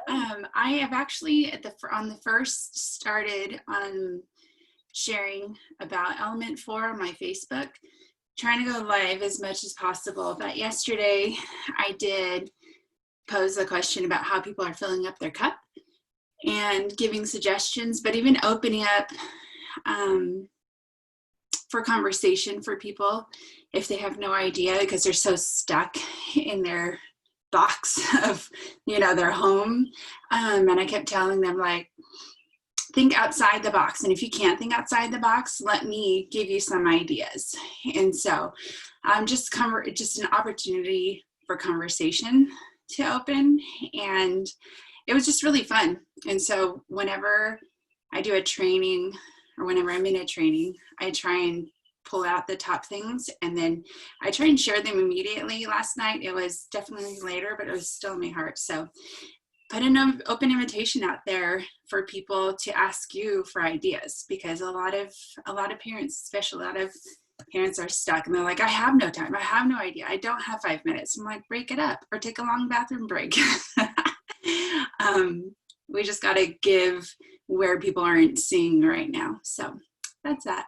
I have actually on the first started on sharing about Element 4 on my Facebook, trying to go live as much as possible. But yesterday I did pose a question about how people are filling up their cup and giving suggestions, but even opening up for conversation for people if they have no idea because they're so stuck in their box of their home, and I kept telling them, like, think outside the box, and if you can't think outside the box, let me give you some ideas. And so just an opportunity for conversation to open, and it was just really fun. And so whenever I do a training or whenever I'm in a training, I try and pull out the top things, and then I try and share them immediately. Last night it was definitely later, but it was still in my heart. So put an open invitation out there for people to ask you for ideas, because a lot of parents, especially a lot of parents, are stuck and they're like, I have no time, I have no idea, I don't have 5 minutes. I'm like, break it up or take a long bathroom break. We just got to give where people aren't seeing right now. So that's that.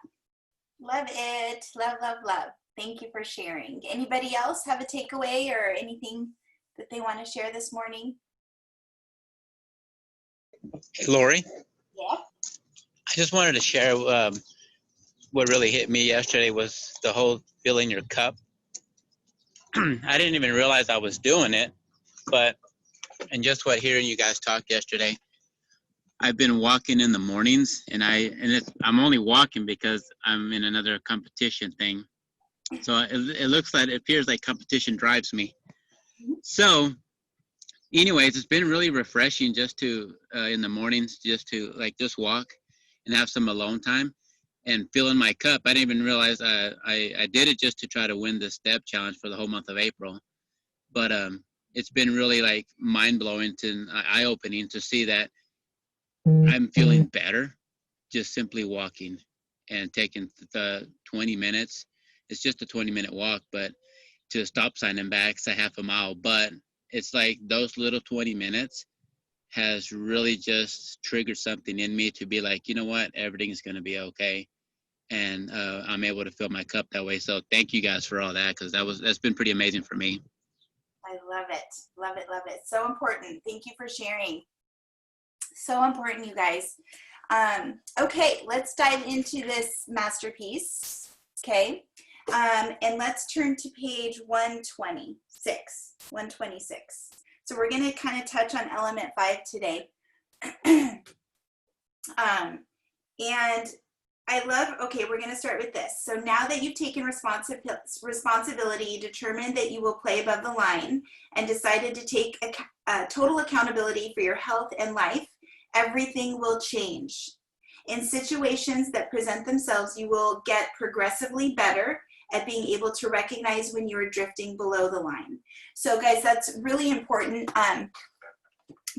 Love it. Love, love, love. Thank you for sharing. Anybody else have a takeaway or anything that they want to share this morning? Hey, Lori. Yeah. I just wanted to share what really hit me yesterday was the whole filling your cup. I didn't even realize I was doing it, and just what hearing you guys talk yesterday, I've been walking in the mornings, and I'm only walking because I'm in another competition thing. So it appears like competition drives me. So anyways, it's been really refreshing just to, in the mornings, just walk and have some alone time and fill in my cup. I didn't even realize I did it just to try to win the step challenge for the whole month of April. But it's been really like mind-blowing and eye-opening to see that I'm feeling better just simply walking and taking the 20 minutes. It's just a 20-minute walk, but to a stop sign and back, it's a half a mile. But it's like those little 20 minutes has really just triggered something in me to be like, you know what, everything's going to be okay. And I'm able to fill my cup that way. So thank you guys for all that, because that's been pretty amazing for me. I love it. Love it. Love it. So important. Thank you for sharing. So important, you guys. Okay, let's dive into this masterpiece. Okay. And let's turn to page 126. 126. So we're going to kind of touch on element 5 today. And I love, okay, we're going to start with this. So now that you've taken responsibility, determined that you will play above the line, and decided to take total accountability for your health and life, everything will change. In situations that present themselves, you will get progressively better at being able to recognize when you are drifting below the line. So guys, that's really important,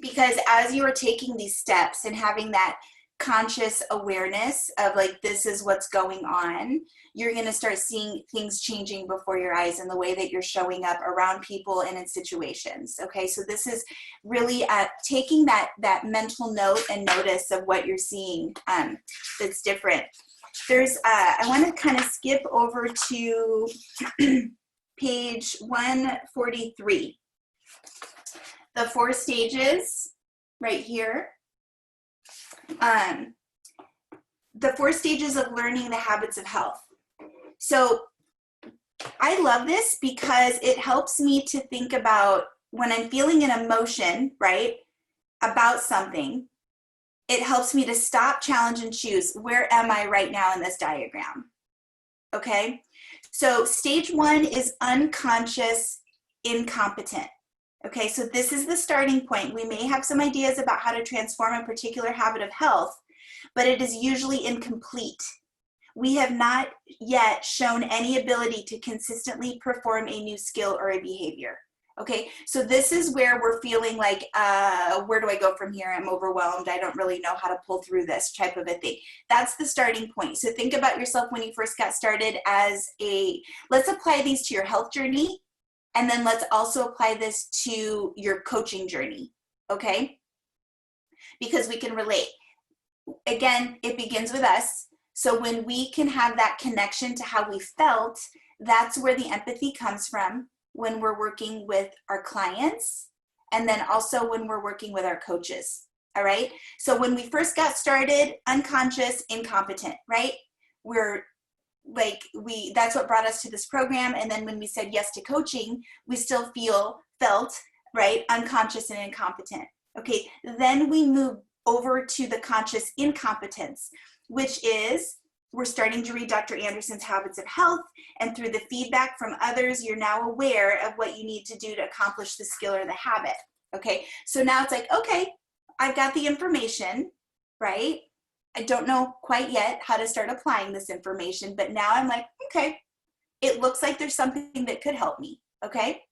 because as you are taking these steps and having that conscious awareness of like, this is what's going on, you're going to start seeing things changing before your eyes in the way that you're showing up around people and in situations. Okay, so this is really taking that mental note and notice of what you're seeing that's different. There's I want to kind of skip over to page 143. The 4 stages right here. The 4 stages of learning the habits of health. So I love this because it helps me to think about when I'm feeling an emotion, right, about something. It helps me to stop, challenge, and choose. Where am I right now in this diagram? Okay, so stage 1 is unconscious incompetent. Okay, so this is the starting point. We may have some ideas about how to transform a particular habit of health, but it is usually incomplete. We have not yet shown any ability to consistently perform a new skill or a behavior. Okay, so this is where we're feeling like, where do I go from here? I'm overwhelmed. I don't really know how to pull through this type of a thing. That's the starting point. So think about yourself when you first got started as let's apply these to your health journey. And then let's also apply this to your coaching journey. okay? Because we can relate. Again, it begins with us. So when we can have that connection to how we felt, that's where the empathy comes from when we're working with our clients, and then also when we're working with our coaches. All right. So when we first got started, unconscious, incompetent, right? We're like, that's what brought us to this program. And then when we said yes to coaching, we still felt, right, unconscious and incompetent. Okay. Then we move over to the conscious incompetence, which is, we're starting to read Dr. Anderson's Habits of Health, and through the feedback from others, you're now aware of what you need to do to accomplish the skill or the habit. Okay, so now it's like, okay, I've got the information, right? I don't know quite yet how to start applying this information, but now I'm like, okay, it looks like there's something that could help me, okay?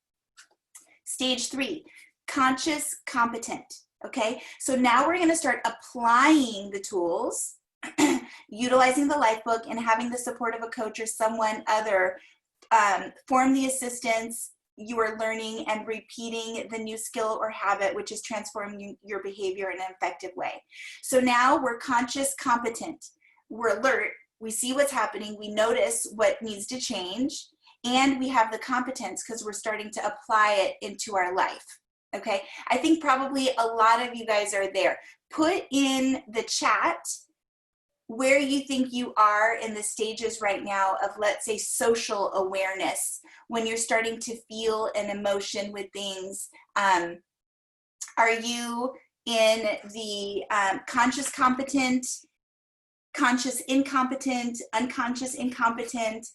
Stage 3, conscious competent, okay? So now we're gonna start applying the tools, utilizing the life book, and having the support of a coach or someone other form the assistance you are learning and repeating the new skill or habit, which is transforming your behavior in an effective way. So now we're conscious competent, we're alert, we see what's happening, we notice what needs to change, and we have the competence because we're starting to apply it into our life. Okay, I think probably a lot of you guys are there. Put in the chat where you think you are in the stages right now of, let's say, social awareness, when you're starting to feel an emotion with things. Are you in the conscious competent, conscious incompetent, unconscious incompetent?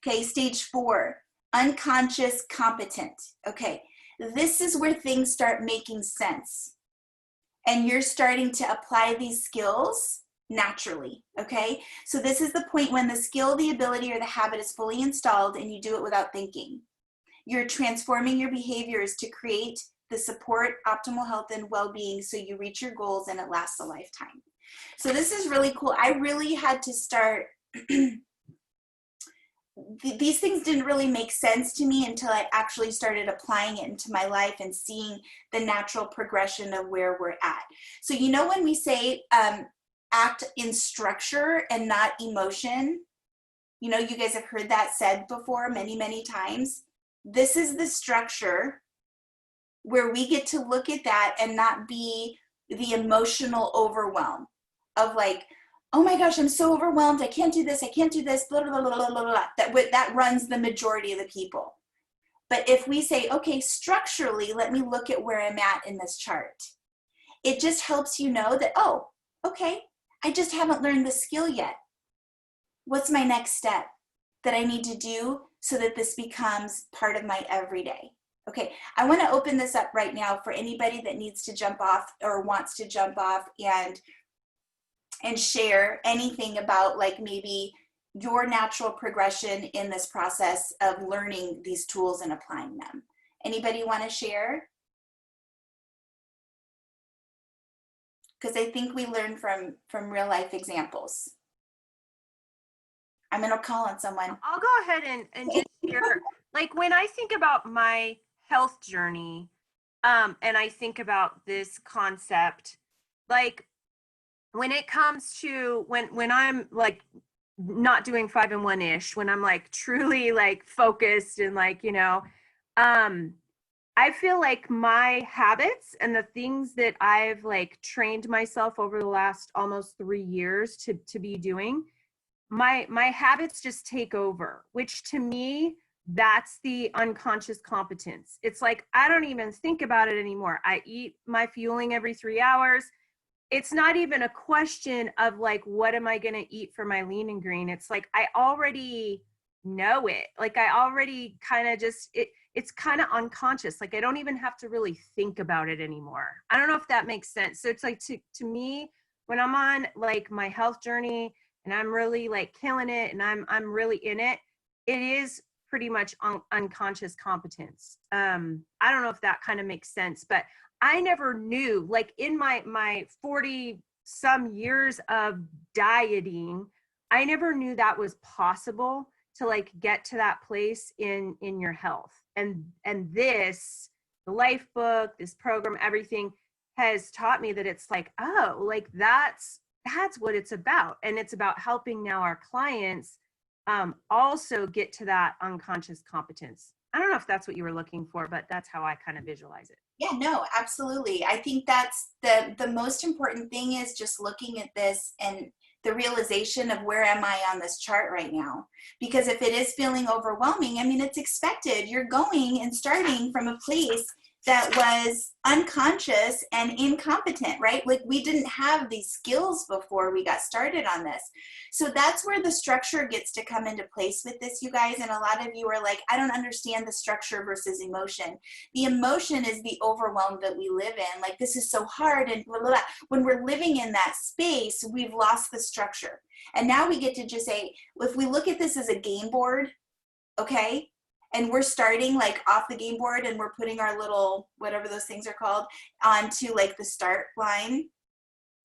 Okay, stage 4, unconscious competent. Okay, this is where things start making sense, and you're starting to apply these skills naturally, okay? So this is the point when the skill, the ability, or the habit is fully installed and you do it without thinking. You're transforming your behaviors to create the support, optimal health, and well-being so you reach your goals and it lasts a lifetime. So this is really cool. I really had to start, these things didn't really make sense to me until I actually started applying it into my life and seeing the natural progression of where we're at. So you know when we say, act in structure and not emotion. You know, you guys have heard that said before many, many times. This is the structure where we get to look at that and not be the emotional overwhelm of like, oh my gosh, I'm so overwhelmed. I can't do this. I can't do this. Blah, blah, blah, blah, blah, blah. That runs the majority of the people. But if we say, okay, structurally, let me look at where I'm at in this chart. It just helps you know that, oh, okay, I just haven't learned the skill yet. What's my next step that I need to do so that this becomes part of my everyday? Okay, I want to open this up right now for anybody that needs to jump off or wants to jump off and share anything about, like, maybe your natural progression in this process of learning these tools and applying them. Anybody want to share? Because I think we learn from real life examples. I'm gonna call on someone. I'll go ahead and just share, like, when I think about my health journey, and I think about this concept, like, when it comes to when I'm like not doing 5 and 1-ish, when I'm like truly like focused and like, you know, I feel like my habits and the things that I've like trained myself over the last almost 3 years to be doing, my habits just take over, which to me, that's the unconscious competence. It's like, I don't even think about it anymore. I eat my fueling every 3 hours. It's not even a question of like, what am I going to eat for my lean and green? It's like, I already know it. Like, I already kind of just, it's kind of unconscious. Like, I don't even have to really think about it anymore. I don't know if that makes sense. So it's like, to me, when I'm on like my health journey and I'm really like killing it and I'm really in it, it is pretty much unconscious competence. I don't know if that kind of makes sense, but I never knew, like, in my 40 some years of dieting, I never knew that was possible to like get to that place in your health. And this, the life book, this program, everything has taught me that it's like, oh, like that's what it's about. And it's about helping now our clients also get to that unconscious competence. I don't know if that's what you were looking for, but that's how I kind of visualize it. Yeah, no, absolutely. I think that's the most important thing, is just looking at this and the realization of where am I on this chart right now? Because if it is feeling overwhelming, I mean, it's expected. You're going and starting from a place that was unconscious and incompetent, right? Like we didn't have these skills before we got started on this. So that's where the structure gets to come into place with this, you guys. And a lot of you are like, I don't understand the structure versus emotion. The emotion is the overwhelm that we live in. Like, this is so hard. And blah, blah, blah. When we're living in that space, we've lost the structure. And now we get to just say, if we look at this as a game board, okay? And we're starting like off the game board and we're putting our little, whatever those things are called, onto like the start line.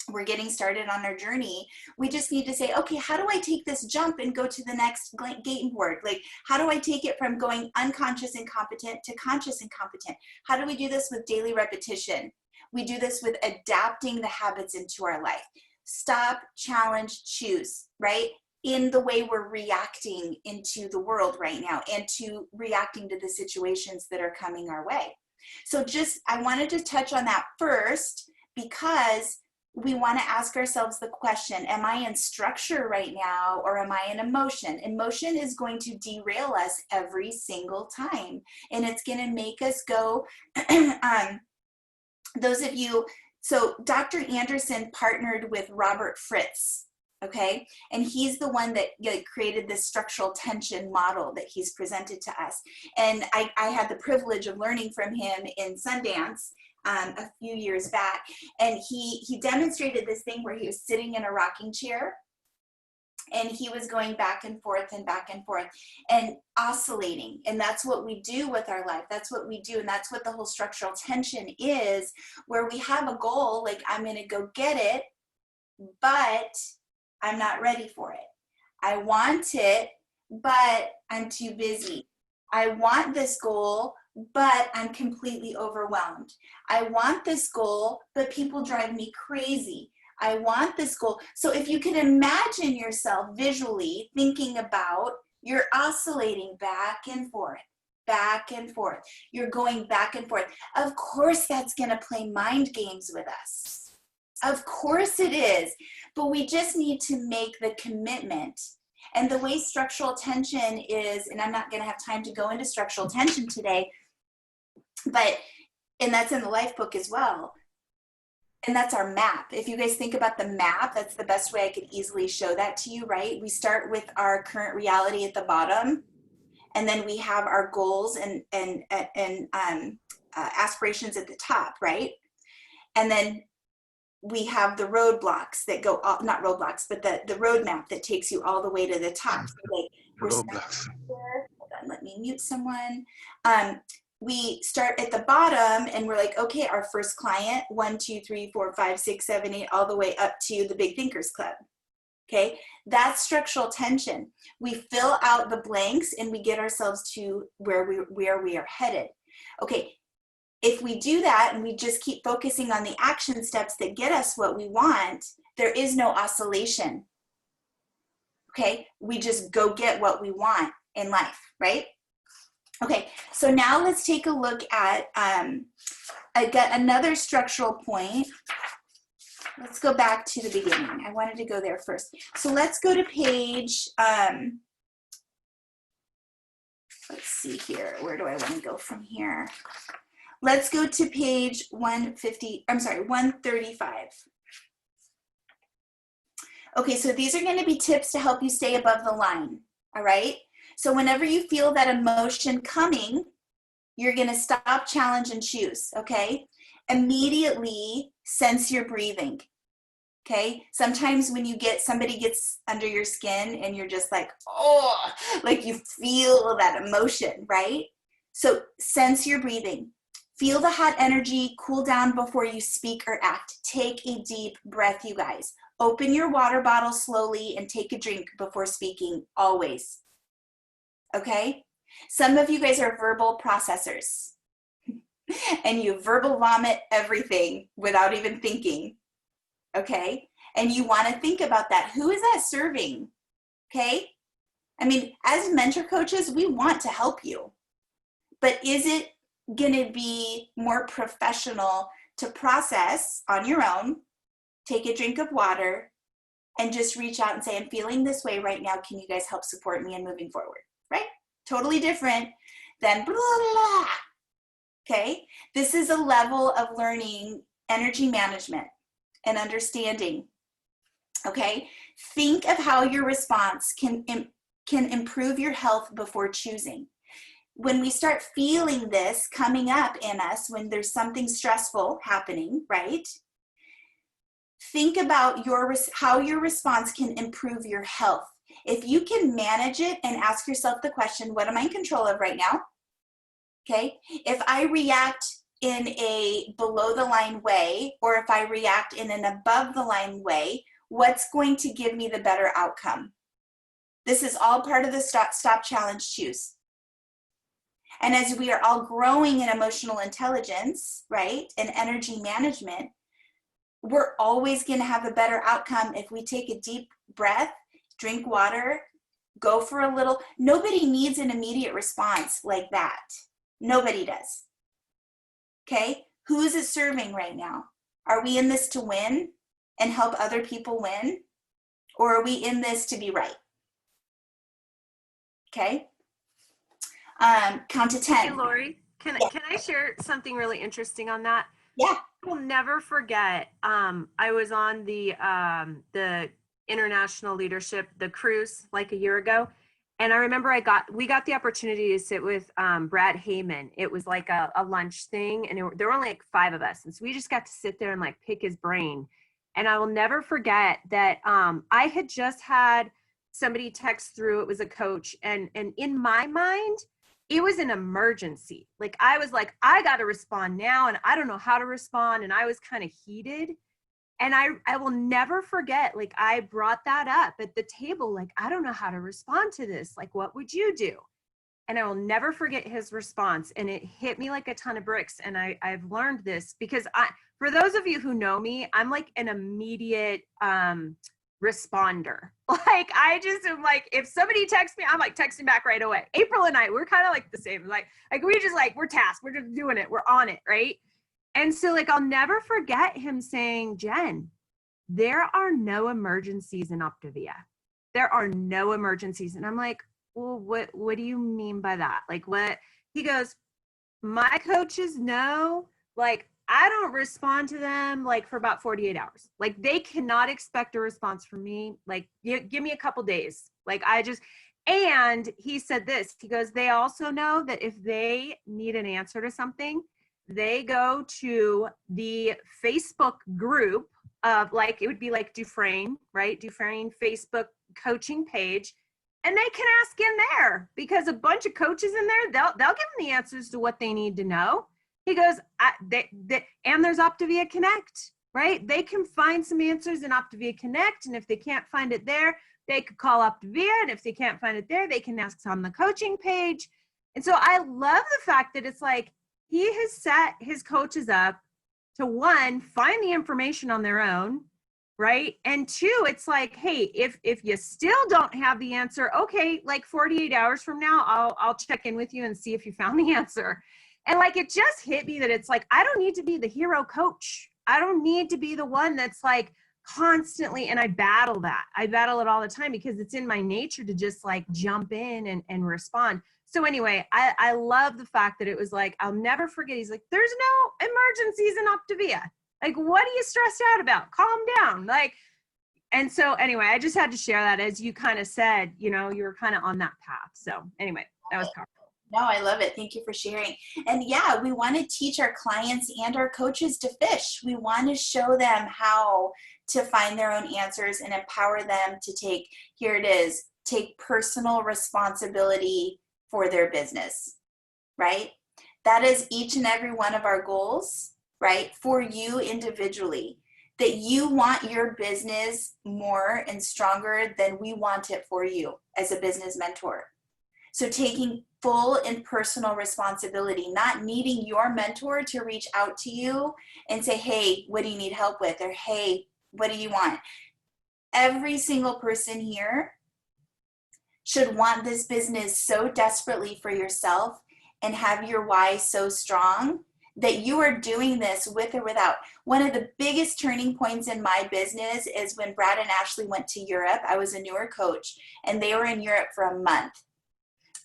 We're getting started on our journey. We just need to say, okay, how do I take this jump and go to the next game board? Like, how do I take it from going unconscious incompetent to conscious incompetent? How do we do this with daily repetition? We do this with adapting the habits into our life. Stop, challenge, choose, right? In the way we're reacting into the world right now and to reacting to the situations that are coming our way. So I wanted to touch on that first, because we want to ask ourselves the question, am I in structure right now or am I in emotion? Emotion is going to derail us every single time. And it's going to make us go, those of you, so Dr. Anderson partnered with Robert Fritz. Okay, and he's the one that created this structural tension model that he's presented to us. And I had the privilege of learning from him in Sundance a few years back. And he demonstrated this thing where he was sitting in a rocking chair and he was going back and forth and oscillating. And that's what we do with our life. That's what we do. And that's what the whole structural tension is, where we have a goal, like I'm going to go get it, but I'm not ready for it. I want it, but I'm too busy. I want this goal, but I'm completely overwhelmed. I want this goal, but people drive me crazy. I want this goal. So if you can imagine yourself visually thinking about, you're oscillating back and forth, back and forth. You're going back and forth. Of course, that's going to play mind games with us. Of course it is. But we just need to make the commitment. And the way structural tension is, and I'm not going to have time to go into structural tension today, and that's in the life book as well. And that's our map. If you guys think about the map, that's the best way I could easily show that to you, right? We start with our current reality at the bottom, and then we have our goals and aspirations at the top, right? And then we have the roadblocks that go, not roadblocks, but the roadmap that takes you all the way to the top. So like, roadblocks. Hold on, let me mute someone. We start at the bottom and we're like, okay, our first client, 1, 2, 3, 4, 5, 6, 7, 8, all the way up to the Big Thinkers Club. Okay, that's structural tension. We fill out the blanks and we get ourselves to where we are headed. Okay. If we do that and we just keep focusing on the action steps that get us what we want, there is no oscillation. Okay, we just go get what we want in life, right? Okay, so now let's take a look at, I got another structural point. Let's go back to the beginning. I wanted to go there first. So let's go to page, let's see here. Where do I want to go from here? Let's go to page 135. Okay, so these are going to be tips to help you stay above the line, all right? So whenever you feel that emotion coming, you're going to stop, challenge, and choose, okay? Immediately sense your breathing, okay? Sometimes when somebody gets under your skin and you're just like, oh, like you feel that emotion, right? So sense your breathing. Feel the hot energy, cool down before you speak or act. Take a deep breath, you guys. Open your water bottle slowly and take a drink before speaking, always. Okay? Some of you guys are verbal processors. and you verbal vomit everything without even thinking, okay? And you want to think about that. Who is that serving? Okay? I mean, as mentor coaches, we want to help you. But is it going to be more professional to process on your own, take a drink of water, and just reach out and say, I'm feeling this way right now. Can you guys help support me in moving forward? Right? Totally different than blah, blah, blah. Okay? This is a level of learning energy management and understanding. Okay? Think of how your response can improve your health before choosing. When we start feeling this coming up in us, when there's something stressful happening, right? Think about how your response can improve your health. If you can manage it and ask yourself the question, what am I in control of right now? Okay, if I react in a below the line way, or if I react in an above the line way, what's going to give me the better outcome? This is all part of the Stop Challenge Choose. And as we are all growing in emotional intelligence, right, and energy management, we're always going to have a better outcome if we take a deep breath, drink water, go for a little. Nobody needs an immediate response like that. Nobody does. Okay? Who is it serving right now? Are we in this to win and help other people win? Or are we in this to be right? Okay? Count to 10. Hey, Lori, can I share something really interesting on that? Yeah. I will never forget. I was on the international leadership, the cruise, like a year ago, and I remember we got the opportunity to sit with Brad Heyman. It was like a lunch thing, and there were only like 5 of us, and so we just got to sit there and like pick his brain. And I will never forget that I had just had somebody text through. It was a coach, and in my mind, it was an emergency. Like I was like, I got to respond now, and I don't know how to respond. And I was kind of heated. And I will never forget, like I brought that up at the table, like, I don't know how to respond to this. Like, what would you do? And I will never forget his response. And it hit me like a ton of bricks. And I've learned this because for those of you who know me, I'm like an immediate responder. Like I just am like, if somebody texts me, I'm like texting back right away. April and I, we're kind of like the same. Like we just like, we're tasked. We're just doing it. We're on it. Right. And so like, I'll never forget him saying, Jen, there are no emergencies in Optavia. There are no emergencies. And I'm like, well, what do you mean by that? Like what? He goes, my coaches know, like, I don't respond to them like for about 48 hours. Like they cannot expect a response from me. Like give me a couple days. Like and he said this, he goes, they also know that if they need an answer to something, they go to the Facebook group of like, it would be like Dufresne, right? Dufresne Facebook coaching page. And they can ask in there because a bunch of coaches in there, they'll give them the answers to what they need to know. He goes, and there's Optavia Connect, right? They can find some answers in Optavia Connect. And if they can't find it there, they could call Optavia. And if they can't find it there, they can ask on the coaching page. And so I love the fact that it's like, he has set his coaches up to 1, find the information on their own, right? And 2, it's like, hey, if you still don't have the answer, okay, like 48 hours from now, I'll check in with you and see if you found the answer. And like, it just hit me that it's like, I don't need to be the hero coach. I don't need to be the one that's like constantly, and I battle that. I battle it all the time because it's in my nature to just like jump in and respond. So anyway, I love the fact that it was like, I'll never forget. He's like, there's no emergencies in Optavia. Like, what are you stressed out about? Calm down. Like, and so anyway, I just had to share that as you kind of said, you know, you were kind of on that path. So anyway, that was powerful. No, I love it. Thank you for sharing. And yeah, we want to teach our clients and our coaches to fish. We want to show them how to find their own answers and empower them to take personal responsibility for their business, right? That is each and every one of our goals, right? For you individually, that you want your business more and stronger than we want it for you as a business mentor. So taking full and personal responsibility, not needing your mentor to reach out to you and say, hey, what do you need help with? Or hey, what do you want? Every single person here should want this business so desperately for yourself and have your why so strong that you are doing this with or without. One of the biggest turning points in my business is when Brad and Ashley went to Europe. I was a newer coach and they were in Europe for a month.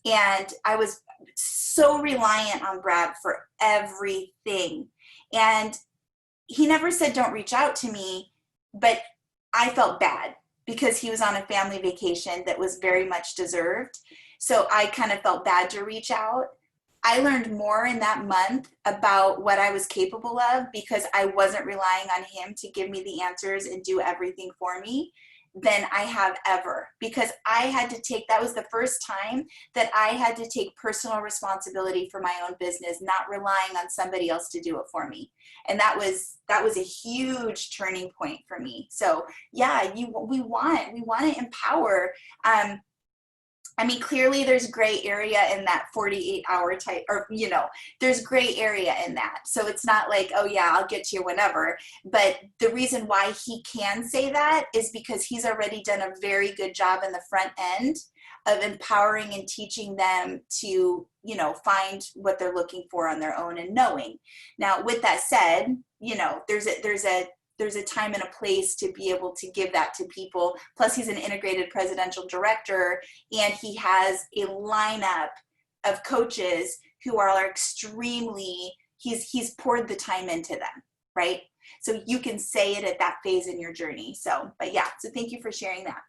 And I was so reliant on Brad for everything. And he never said, don't reach out to me, but I felt bad because he was on a family vacation that was very much deserved. So I kind of felt bad to reach out. I learned more in that month about what I was capable of because I wasn't relying on him to give me the answers and do everything for me than I have ever, because I had to take, that was the first time that I had to take personal responsibility for my own business, not relying on somebody else to do it for me. And that was a huge turning point for me. So yeah, we want to empower. I mean, clearly there's gray area in that 48-hour type, or, you know, there's gray area in that. So it's not like, oh yeah, I'll get to you whenever. But the reason why he can say that is because he's already done a very good job in the front end of empowering and teaching them to, you know, find what they're looking for on their own and knowing. Now, with that said, you know, there's a time and a place to be able to give that to people. Plus he's an integrated presidential director and he has a lineup of coaches who are extremely, he's poured the time into them, right? So you can say it at that phase in your journey. So, but yeah, so thank you for sharing that.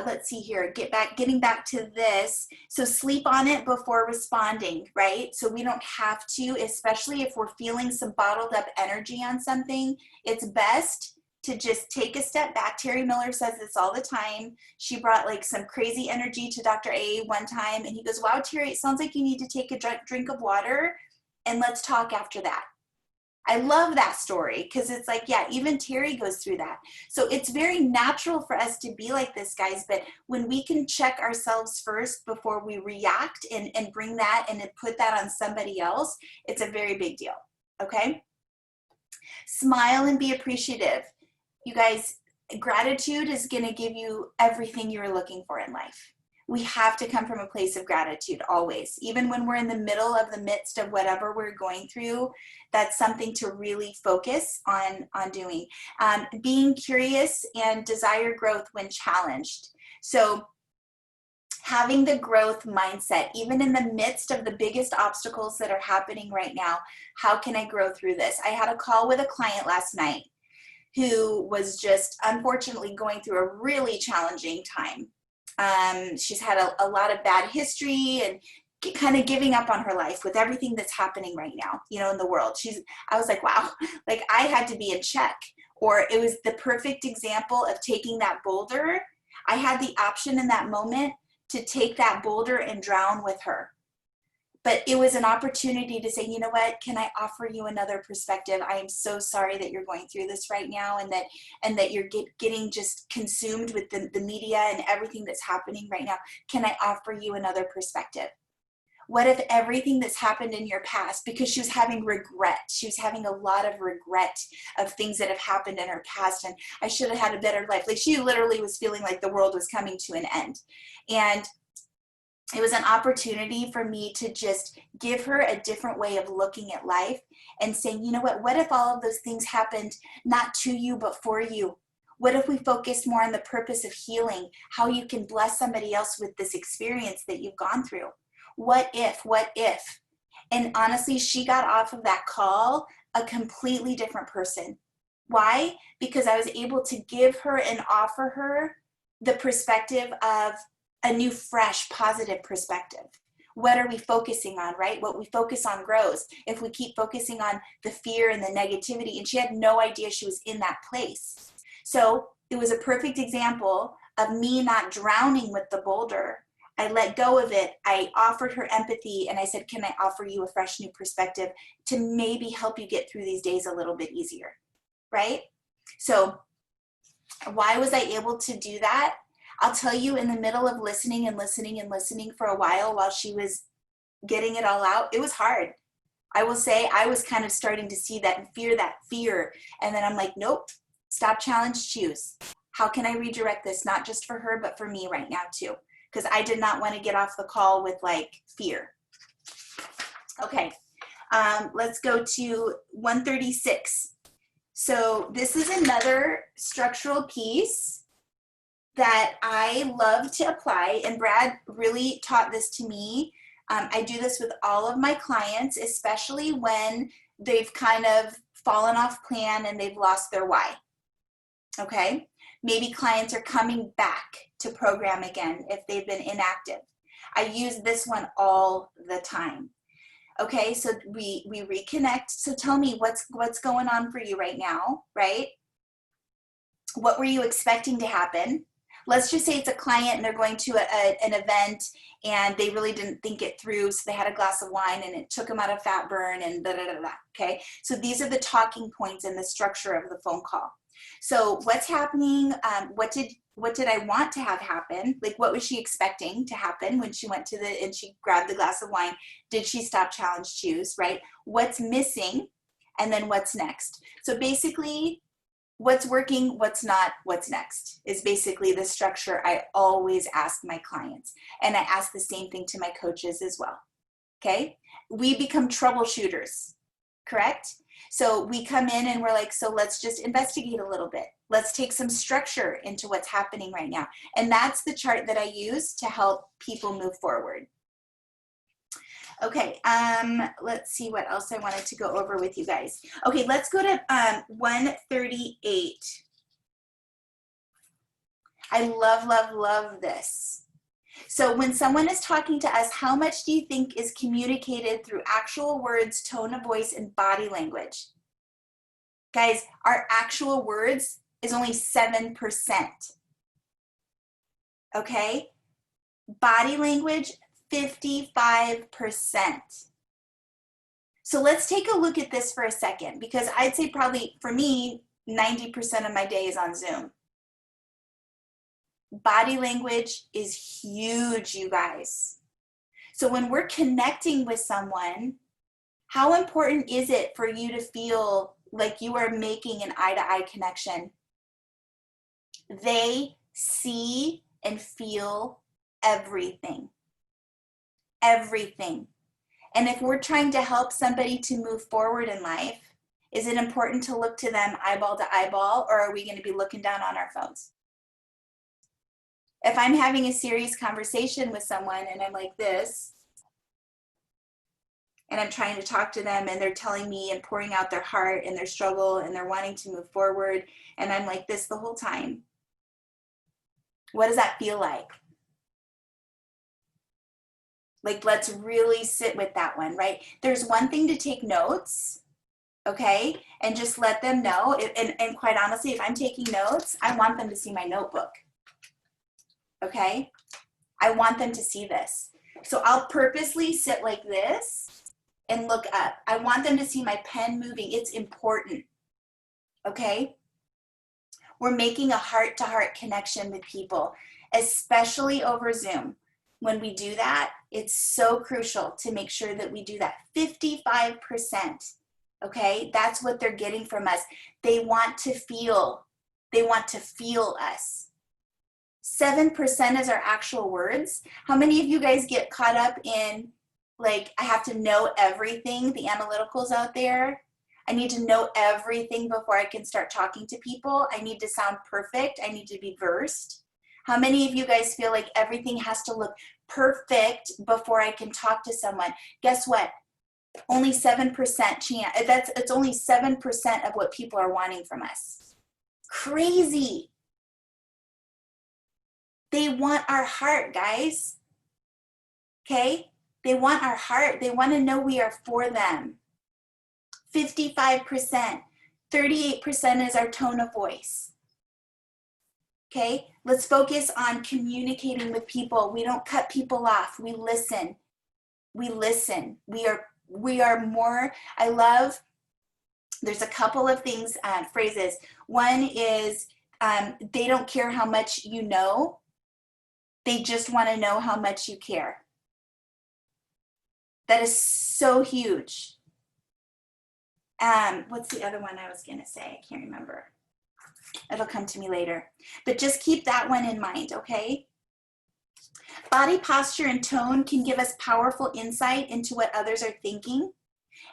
Let's see here, getting back to this. So sleep on it before responding, right? So we don't have to, especially if we're feeling some bottled up energy on something, it's best to just take a step back. Terry Miller says this all the time. She brought like some crazy energy to Dr. A one time and he goes, wow, Terry, it sounds like you need to take a drink of water and let's talk after that. I love that story because it's like, yeah, even Terry goes through that. So it's very natural for us to be like this, guys. But when we can check ourselves first before we react and bring that and then put that on somebody else, it's a very big deal. Okay. Smile and be appreciative. You guys, gratitude is going to give you everything you're looking for in life. We have to come from a place of gratitude always, even when we're in the midst of whatever we're going through. That's something to really focus on doing. Being curious and desire growth when challenged. So having the growth mindset, even in the midst of the biggest obstacles that are happening right now, how can I grow through this? I had a call with a client last night who was just unfortunately going through a really challenging time. She's had a lot of bad history and kind of giving up on her life with everything that's happening right now, you know, in the world. I was like, wow, like I had to be in check. Or it was the perfect example of taking that boulder. I had the option in that moment to take that boulder and drown with her. But it was an opportunity to say, you know what, can I offer you another perspective? I am so sorry that you're going through this right now and that you're getting just consumed with the media and everything that's happening right now. Can I offer you another perspective? What if everything that's happened in your past, because she was having regret, she was having a lot of regret of things that have happened in her past and I should have had a better life. Like she literally was feeling like the world was coming to an end. And it was an opportunity for me to just give her a different way of looking at life and saying, you know what if all of those things happened not to you, but for you? What if we focused more on the purpose of healing, how you can bless somebody else with this experience that you've gone through? What if? And honestly, she got off of that call a completely different person. Why? Because I was able to give her and offer her the perspective of a new, fresh, positive perspective. What are we focusing on, right? What we focus on grows. If we keep focusing on the fear and the negativity, and she had no idea she was in that place. So it was a perfect example of me not drowning with the boulder. I let go of it. I offered her empathy and I said, can I offer you a fresh new perspective to maybe help you get through these days a little bit easier, right? So why was I able to do that? I'll tell you, in the middle of listening and listening and listening for a while she was getting it all out, it was hard. I will say I was kind of starting to see that fear. And then I'm like, nope, stop, challenge, choose. How can I redirect this, not just for her, but for me right now too? Because I did not want to get off the call with like fear. Okay, let's go to 136. So this is another structural piece that I love to apply, and Brad really taught this to me. I do this with all of my clients, especially when they've kind of fallen off plan and they've lost their why. Okay, maybe clients are coming back to program again if they've been inactive. I use this one all the time. Okay, so we reconnect. So tell me what's going on for you right now, right? What were you expecting to happen? Let's just say it's a client and they're going to an event and they really didn't think it through, so they had a glass of wine and it took them out of fat burn and da da da da. Okay, so these are the talking points in the structure of the phone call. So what's happening? What did I want to have happen? Like, what was she expecting to happen when she went to and she grabbed the glass of wine? Did she stop, challenge, choose, right? What's missing? And then what's next? So basically, what's working, what's not, what's next is basically the structure I always ask my clients. And I ask the same thing to my coaches as well. Okay? We become troubleshooters, correct? So we come in and we're like, so let's just investigate a little bit. Let's take some structure into what's happening right now. And that's the chart that I use to help people move forward. Okay, let's see what else I wanted to go over with you guys. Okay, let's go to 138. I love, love, love this. So when someone is talking to us, how much do you think is communicated through actual words, tone of voice, and body language? Guys, our actual words is only 7%. Okay? Body language, 55%. So let's take a look at this for a second, because I'd say probably for me, 90% of my day is on Zoom. Body language is huge, you guys. So when we're connecting with someone, how important is it for you to feel like you are making an eye-to-eye connection? They see and feel everything. Everything. And if we're trying to help somebody to move forward in life, is it important to look to them eyeball to eyeball, or are we going to be looking down on our phones? If I'm having a serious conversation with someone and I'm like this, and I'm trying to talk to them and they're telling me and pouring out their heart and their struggle and they're wanting to move forward, and I'm like this the whole time, what does that feel like? Like, let's really sit with that one, right? There's one thing to take notes, okay? And just let them know. And quite honestly, if I'm taking notes, I want them to see my notebook, okay? I want them to see this. So I'll purposely sit like this and look up. I want them to see my pen moving. It's important, okay? We're making a heart-to-heart connection with people, especially over Zoom. When we do that, it's so crucial to make sure that we do that. 55%, okay? That's what they're getting from us. They want to feel us. 7% is our actual words. How many of you guys get caught up in, like, I have to know everything, the analyticals out there? I need to know everything before I can start talking to people. I need to sound perfect. I need to be versed. How many of you guys feel like everything has to look perfect before I can talk to someone? Guess what? Only 7% chance. It's only 7% of what people are wanting from us. Crazy. They want our heart, guys. Okay? They want our heart. They want to know we are for them. 55%. 38% is our tone of voice. Okay? Let's focus on communicating with people. We don't cut people off. We listen. We listen. We are more, I love, there's a couple of things, phrases. One is, they don't care how much you know. They just want to know how much you care. That is so huge. What's the other one I was going to say? I can't remember. It'll come to me later. But just keep that one in mind, okay? Body posture and tone can give us powerful insight into what others are thinking,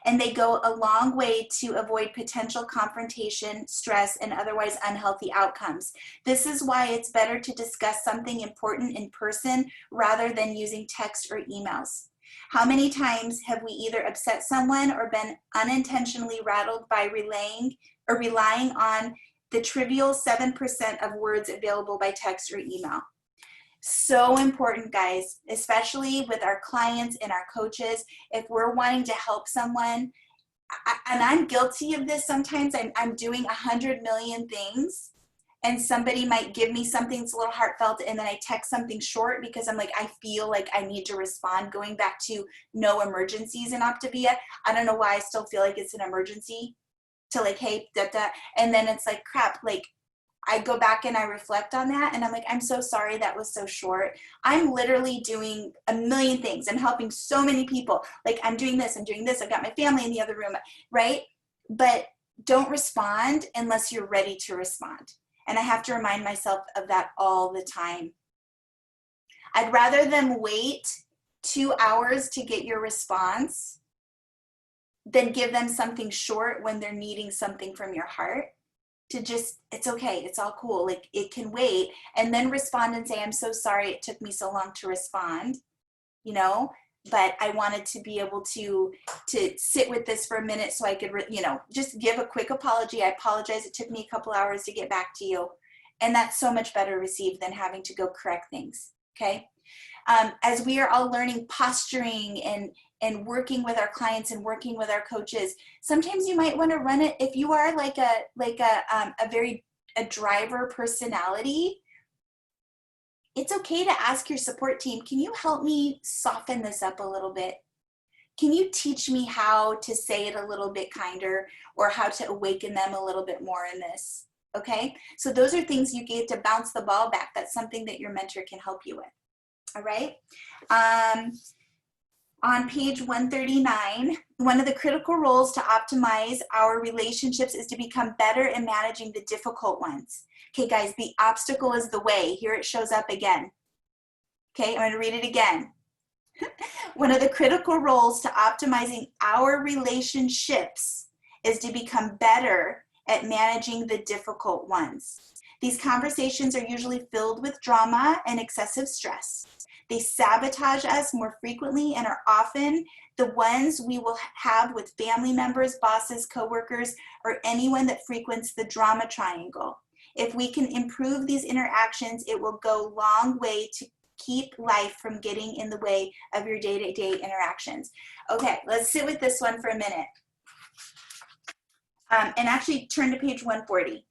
and they go a long way to avoid potential confrontation, stress, and otherwise unhealthy outcomes. This is why it's better to discuss something important in person rather than using text or emails. How many times have we either upset someone or been unintentionally rattled by relying on the trivial 7% of words available by text or email? So important, guys, especially with our clients and our coaches. If we're wanting to help someone, and I'm guilty of this sometimes, I'm doing 100 million things, and somebody might give me something that's a little heartfelt, and then I text something short because I'm like, I feel like I need to respond. Going back to no emergencies in Optavia, I don't know why I still feel like it's an emergency to like, hey, and then it's like, crap, like, I go back and I reflect on that, and I'm like, I'm so sorry that was so short. I'm literally doing a million things. I'm helping so many people. Like, I'm doing this, I've got my family in the other room, right? But don't respond unless you're ready to respond. And I have to remind myself of that all the time. I'd rather them wait 2 hours to get your response than give them something short when they're needing something from your heart. To just, it's okay, it's all cool, like it can wait, and then respond and say, I'm so sorry it took me so long to respond, you know, but I wanted to be able to sit with this for a minute so I could, you know, just give a quick apology. I apologize, it took me a couple hours to get back to you. And that's so much better received than having to go correct things, okay? As we are all learning posturing and working with our clients and working with our coaches, sometimes you might want to run it if you are like a driver personality. It's okay to ask your support team, can you help me soften this up a little bit? Can you teach me how to say it a little bit kinder, or how to awaken them a little bit more in this? Okay, so those are things you get to bounce the ball back. That's something that your mentor can help you with. All right. On page 139, one of the critical roles to optimize our relationships is to become better in managing the difficult ones. Okay, guys, the obstacle is the way. Here it shows up again. Okay, I'm going to read it again. One of the critical roles to optimizing our relationships is to become better at managing the difficult ones. These conversations are usually filled with drama and excessive stress. They sabotage us more frequently and are often the ones we will have with family members, bosses, coworkers, or anyone that frequents the drama triangle. If we can improve these interactions, it will go a long way to keep life from getting in the way of your day-to-day interactions. Okay, let's sit with this one for a minute. And actually turn to page 140.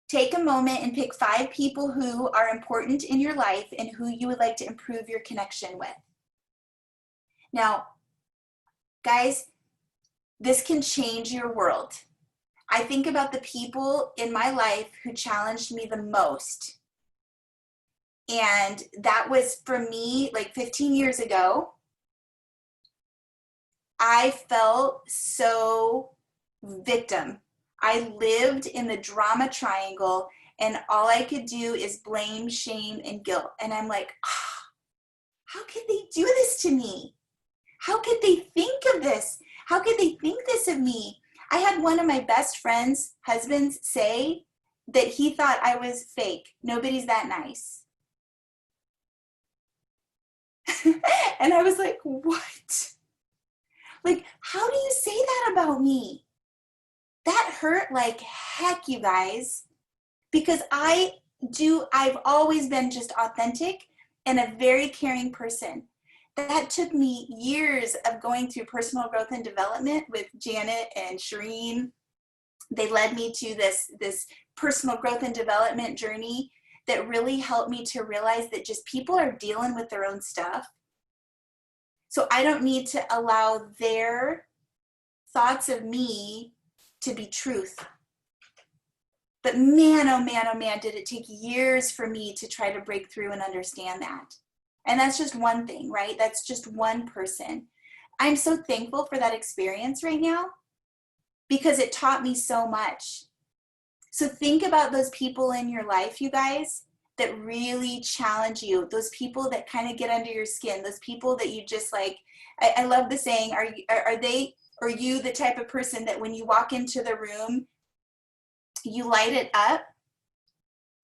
Take a moment and pick 5 people who are important in your life and who you would like to improve your connection with. Now, guys, this can change your world. I think about the people in my life who challenged me the most. And that was for me like 15 years ago. I felt so victim. I lived in the drama triangle, and all I could do is blame, shame, and guilt. And I'm like, oh, how could they do this to me? How could they think of this? How could they think this of me? I had one of my best friend's husbands say that he thought I was fake. Nobody's that nice. And I was like, what? Like, how do you say that about me? That hurt like heck, you guys, because I've always been just authentic and a very caring person. That took me years of going through personal growth and development with Janet and Shireen. They led me to this personal growth and development journey that really helped me to realize that just people are dealing with their own stuff. So I don't need to allow their thoughts of me to be truth. But man, oh man, oh man, did it take years for me to try to break through and understand that. And that's just one thing, right? That's just one person. I'm so thankful for that experience right now because it taught me so much. So think about those people in your life, you guys, that really challenge you, those people that kind of get under your skin, those people that you just like, I love the saying, are you the type of person that when you walk into the room, you light it up?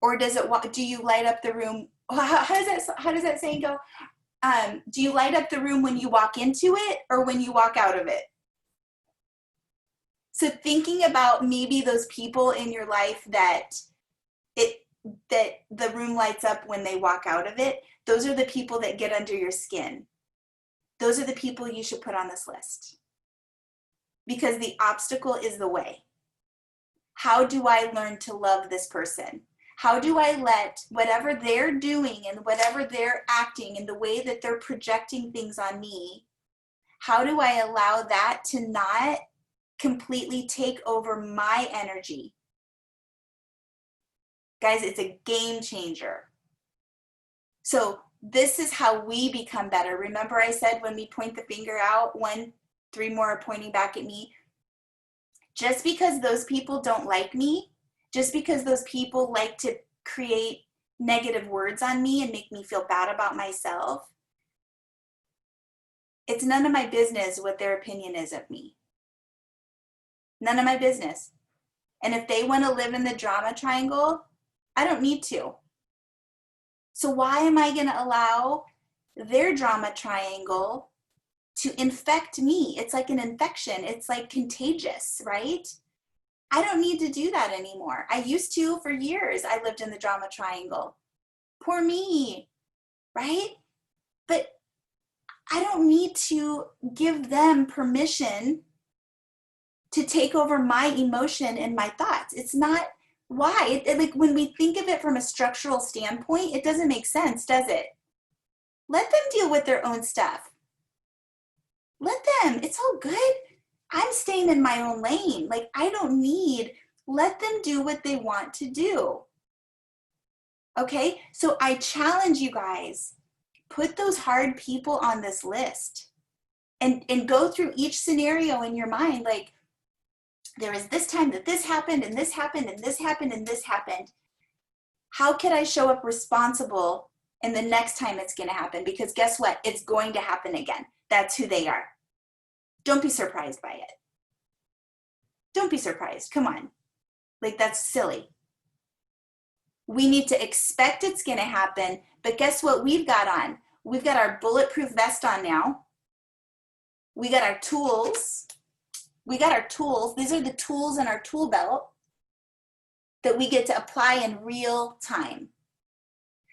Or do you light up the room? How does that saying go? Do you light up the room when you walk into it or when you walk out of it? So thinking about maybe those people in your life that the room lights up when they walk out of it, those are the people that get under your skin. Those are the people you should put on this list. Because the obstacle is the way. How do I learn to love this person? How do I let whatever they're doing and whatever they're acting and the way that they're projecting things on me, how do I allow that to not completely take over my energy? Guys, it's a game changer. So this is how we become better. Remember I said when we point the finger out, 3 more are pointing back at me. Just because those people don't like me, just because those people like to create negative words on me and make me feel bad about myself, it's none of my business what their opinion is of me. None of my business. And if they want to live in the drama triangle, I don't need to. So why am I going to allow their drama triangle to infect me? It's like an infection. It's like contagious, right? I don't need to do that anymore. I used to for years. I lived in the drama triangle. Poor me, right? But I don't need to give them permission to take over my emotion and my thoughts. It's not why. Like when we think of it from a structural standpoint, it doesn't make sense, does it? Let them deal with their own stuff. Let them. It's all good. I'm staying in my own lane. Like I don't need, let them do what they want to do. Okay, so I challenge you guys, put those hard people on this list and go through each scenario in your mind. Like there was this time that this happened and this happened and this happened and this happened. How can I show up responsible in the next time it's going to happen? Because guess what? It's going to happen again. That's who they are. Don't be surprised by it. Don't be surprised. Come on. Like that's silly. We need to expect it's going to happen. But guess what we've got on? We've got our bulletproof vest on now. We got our tools. These are the tools in our tool belt that we get to apply in real time.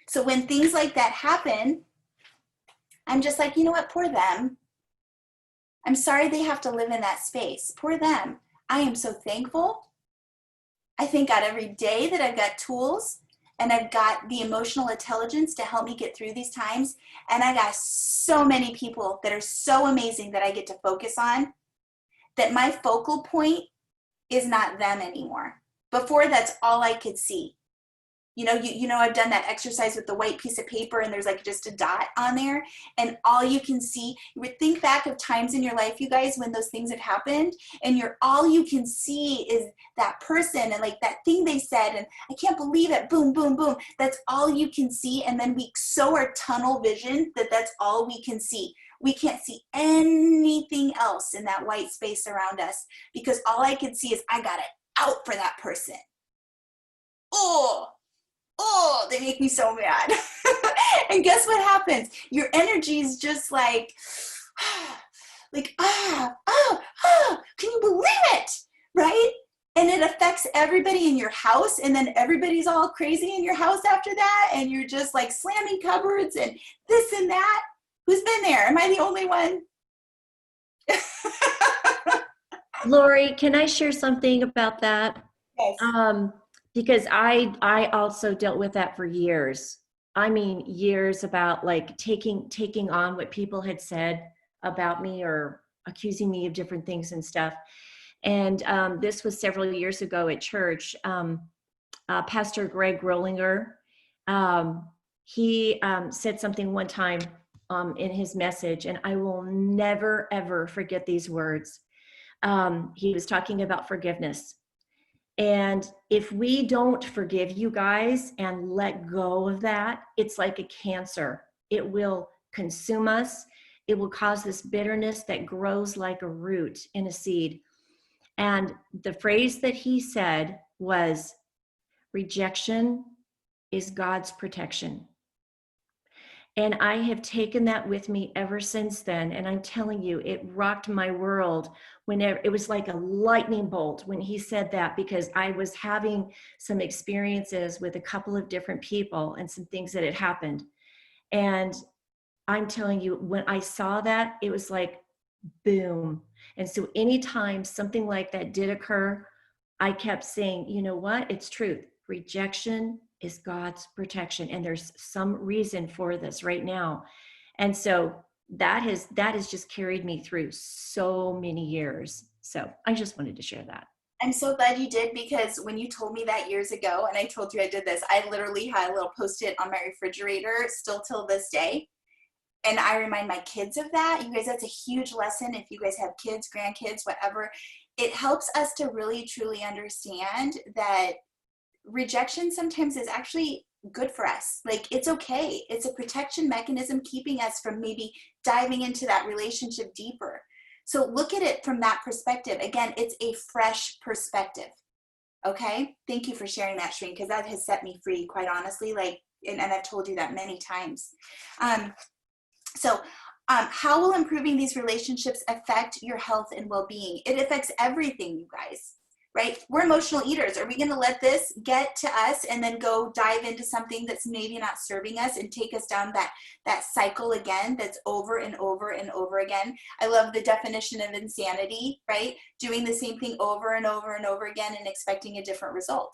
So when things like that happen, I'm just like, you know what? Poor them. I'm sorry they have to live in that space. Poor them. I am so thankful. I thank God every day that I've got tools and I've got the emotional intelligence to help me get through these times. And I got so many people that are so amazing that I get to focus on, that my focal point is not them anymore. Before, that's all I could see. You know, I've done that exercise with the white piece of paper and there's like just a dot on there and all you can see, you would think back of times in your life, you guys, when those things have happened and all you can see is that person and like that thing they said and I can't believe it, boom, boom, boom. That's all you can see. And then we so are tunnel vision that's all we can see. We can't see anything else in that white space around us because all I can see is I got it out for that person. Oh, they make me so mad. And guess what happens? Your energy is just like, can you believe it? Right? And it affects everybody in your house. And then everybody's all crazy in your house after that. And you're just like slamming cupboards and this and that. Who's been there? Am I the only one? Lori, can I share something about that? Yes. Because I also dealt with that for years. I mean, years about like taking on what people had said about me or accusing me of different things and stuff. And this was several years ago at church. Pastor Greg Rollinger. He said something one time in his message, and I will never, ever forget these words. He was talking about forgiveness. And if we don't forgive, you guys, and let go of that, it's like a cancer. It will consume us. It will cause this bitterness that grows like a root in a seed. And the phrase that he said was, rejection is God's protection. And I have taken that with me ever since then. And I'm telling you, it rocked my world whenever it was like a lightning bolt when he said that, because I was having some experiences with a couple of different people and some things that had happened. And I'm telling you, when I saw that, it was like, boom. And so anytime something like that did occur, I kept saying, you know what? It's truth. Rejection is God's protection. And there's some reason for this right now. And so that has just carried me through so many years. So I just wanted to share that. I'm so glad you did, because when you told me that years ago and I told you I did this, I literally had a little Post-it on my refrigerator still till this day. And I remind my kids of that. You guys, that's a huge lesson. If you guys have kids, grandkids, whatever, it helps us to really, truly understand that rejection sometimes is actually good for us. Like, it's okay. It's a protection mechanism keeping us from maybe diving into that relationship deeper. So look at it from that perspective. Again, it's a fresh perspective. Okay. Thank you for sharing that, Shreen, because that has set me free, quite honestly. Like, and I've told you that many times. So how will improving these relationships affect your health and well-being? It affects everything, you guys, right? We're emotional eaters. Are we going to let this get to us and then go dive into something that's maybe not serving us and take us down that cycle again, that's over and over and over again? I love the definition of insanity, right? Doing the same thing over and over and over again and expecting a different result,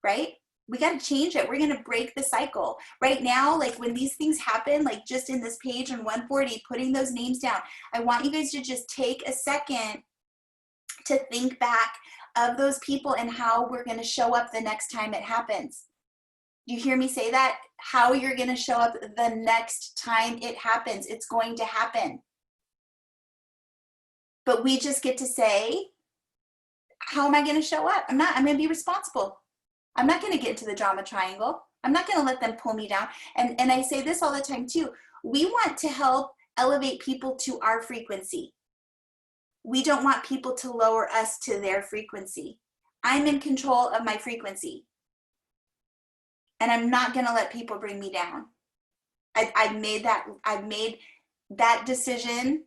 right? We got to change it. We're going to break the cycle. Right now, like when these things happen, like just in this page on 140, putting those names down, I want you guys to just take a second to think back of those people and how we're going to show up the next time it happens. You hear me say that? How you're going to show up the next time it happens. It's going to happen. But we just get to say, how am I going to show up? I'm going to be responsible. I'm not going to get into the drama triangle. I'm not going to let them pull me down. And I say this all the time too. We want to help elevate people to our frequency. We don't want people to lower us to their frequency. I'm in control of my frequency. And I'm not going to let people bring me down. I've made that decision.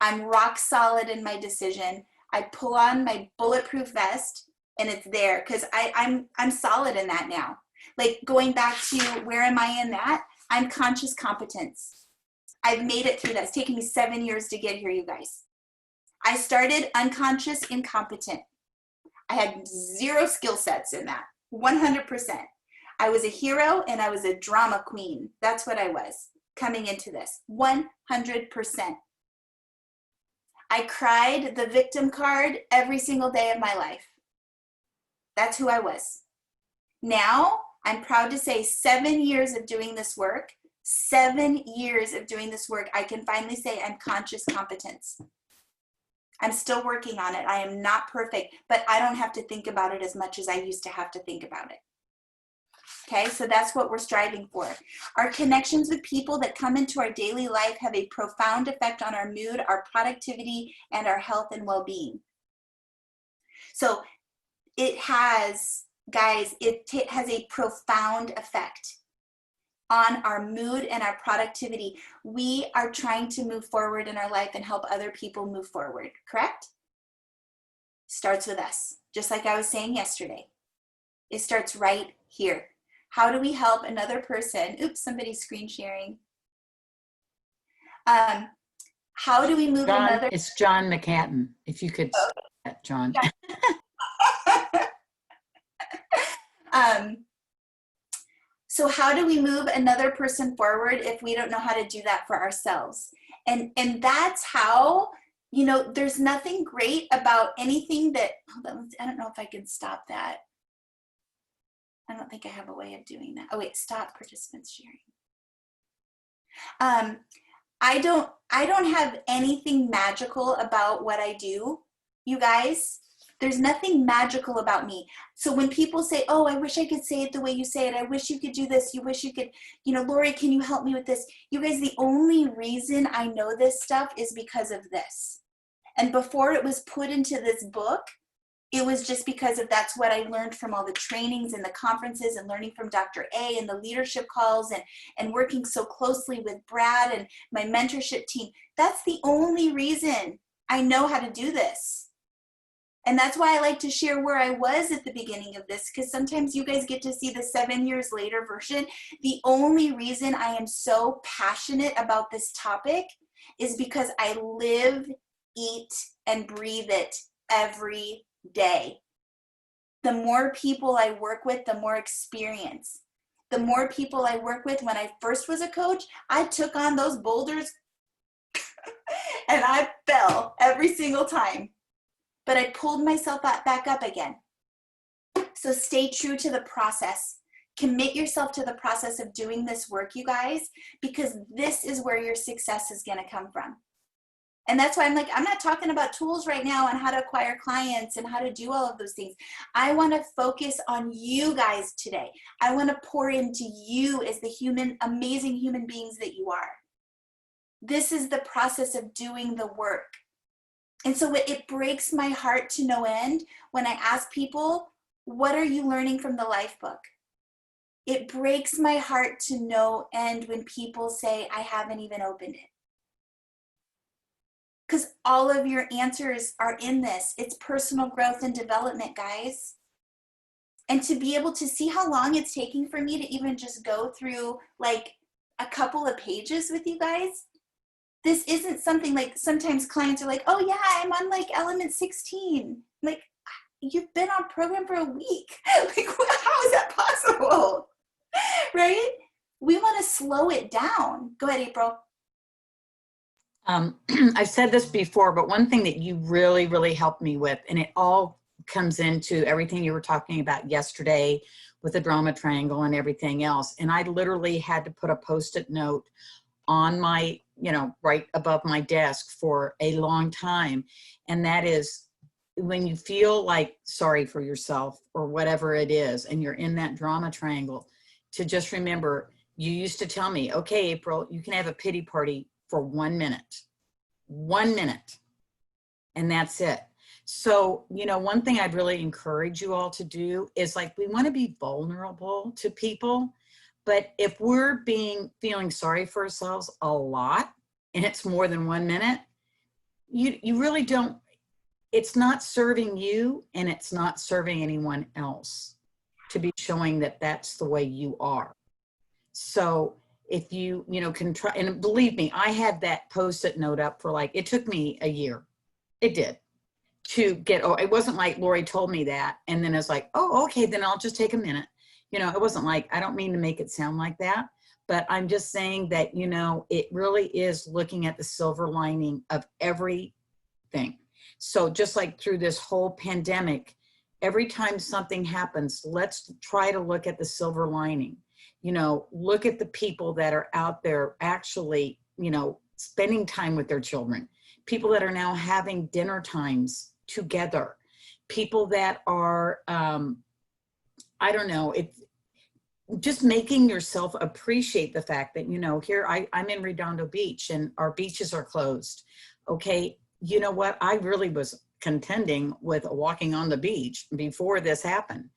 I'm rock solid in my decision. I pull on my bulletproof vest. And it's there because I'm solid in that now. Like going back to where am I in that? I'm conscious competence. I've made it through that. It's taken me 7 years to get here, you guys. I started unconscious incompetent. I had zero skill sets in that, 100%. I was a hero and I was a drama queen. That's what I was coming into this, 100%. I cried the victim card every single day of my life. That's who I was. Now, I'm proud to say 7 years of doing this work, 7 years of doing this work, I can finally say I'm conscious competence. I'm still working on it. I am not perfect, but I don't have to think about it as much as I used to have to think about it. Okay, so that's what we're striving for. Our connections with people that come into our daily life have a profound effect on our mood, our productivity, and our health and well-being. So it has, guys, it has a profound effect on our mood and our productivity. We are trying to move forward in our life and help other people move forward, correct? Starts with us, just like I was saying yesterday. It starts right here. How do we help another person? Oops, somebody's screen sharing. How do we move another? It's John McHatton. If you could, John. So how do we move another person forward if we don't know how to do that for ourselves? And that's how, you know, there's nothing great about anything that, hold on, I don't know if I can stop that. I don't think I have a way of doing that. Oh wait, stop participants sharing. I don't have anything magical about what I do, you guys. There's nothing magical about me. So when people say, oh, I wish I could say it the way you say it. I wish you could do this. You wish you could, Lori, can you help me with this? You guys, the only reason I know this stuff is because of this. And before it was put into this book, it was just because of that's what I learned from all the trainings and the conferences and learning from Dr. A and the leadership calls and working so closely with Brad and my mentorship team. That's the only reason I know how to do this. And that's why I like to share where I was at the beginning of this, because sometimes you guys get to see the 7 years later version. The only reason I am so passionate about this topic is because I live, eat, and breathe it every day. The more people I work with, the more experience. The more people I work with, when I first was a coach, I took on those boulders and I fell every single time. But I pulled myself back up again. So stay true to the process. Commit yourself to the process of doing this work, you guys, because this is where your success is going to come from. And that's why I'm not talking about tools right now on how to acquire clients and how to do all of those things. I want to focus on you guys today. I want to pour into you as the amazing human beings that you are. This is the process of doing the work. And so it breaks my heart to no end when I ask people, what are you learning from the life book? It breaks my heart to no end when people say, I haven't even opened it. Because all of your answers are in this. It's personal growth and development, guys. And to be able to see how long it's taking for me to even just go through like a couple of pages with you guys. This isn't something like sometimes clients are like, oh yeah, I'm on like element 16. Like, you've been on program for a week. Like, how is that possible? Right? We want to slow it down. Go ahead, April. I've said this before, but one thing that you really, really helped me with, and it all comes into everything you were talking about yesterday with the drama triangle and everything else. And I literally had to put a Post-it note on my, right above my desk for a long time. And that is when you feel like sorry for yourself or whatever it is, and you're in that drama triangle, to just remember, you used to tell me, okay, April, you can have a pity party for 1 minute, 1 minute, and that's it. So, one thing I'd really encourage you all to do is like, we want to be vulnerable to people. But if we're feeling sorry for ourselves a lot, and it's more than 1 minute, you really don't, it's not serving you and it's not serving anyone else to be showing that that's the way you are. So if you can try, and believe me, I had that Post-it note up for like, it took me a year. It did to get, it wasn't like Lori told me that. And then it's like, oh, okay, then I'll just take a minute. It wasn't like, I don't mean to make it sound like that, but I'm just saying that, it really is looking at the silver lining of everything. So just like through this whole pandemic, every time something happens, let's try to look at the silver lining. Look at the people that are out there actually, spending time with their children, people that are now having dinner times together, people that are, I don't know, it's just making yourself appreciate the fact that, here I'm in Redondo Beach and our beaches are closed. Okay, you know what? I really was contending with walking on the beach before this happened.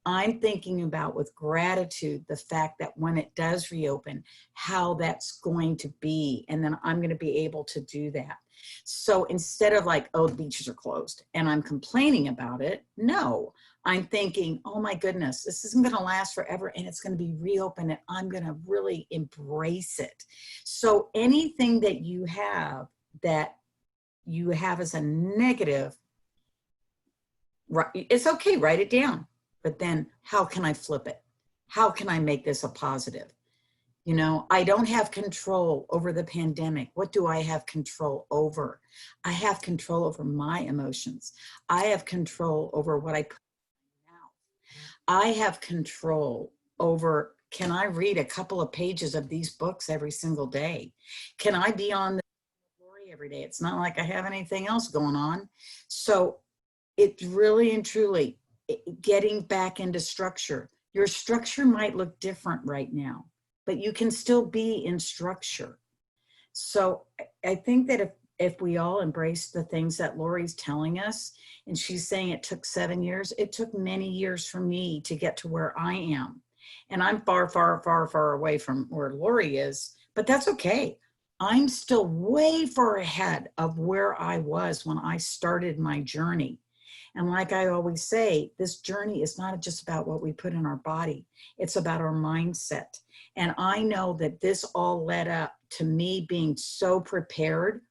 I'm thinking about with gratitude the fact that when it does reopen, how that's going to be, and then I'm going to be able to do that. So instead of like, oh, the beaches are closed and I'm complaining about it, no, I'm thinking, oh my goodness, this isn't going to last forever and it's going to be reopened and I'm going to really embrace it. So anything that you have as a negative, it's okay, write it down. But then how can I flip it? How can I make this a positive? I don't have control over the pandemic. What do I have control over? I have control over my emotions. I have control over what I put in my mouth. I have control over, can I read a couple of pages of these books every single day? Can I be on the story every day? It's not like I have anything else going on. So it's really and truly getting back into structure. Your structure might look different right now, but you can still be in structure. So I think that if we all embrace the things that Lori's telling us, and she's saying it took 7 years, it took many years for me to get to where I am. And I'm far, far, far, far away from where Lori is, but that's okay. I'm still way far ahead of where I was when I started my journey. And like I always say, this journey is not just about what we put in our body, it's about our mindset. And I know that this all led up to me being so prepared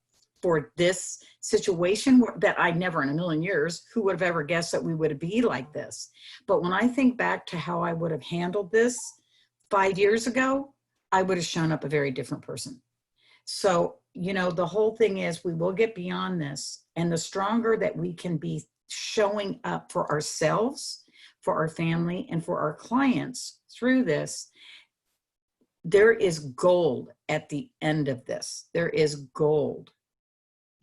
for this situation that I never in a million years, who would have ever guessed that we would be like this? But when I think back to how I would have handled this 5 years ago, I would have shown up a very different person. So, you know, the whole thing is we will get beyond this. And the stronger that we can be showing up for ourselves, for our family, and for our clients through this, there is gold at the end of this. There is gold.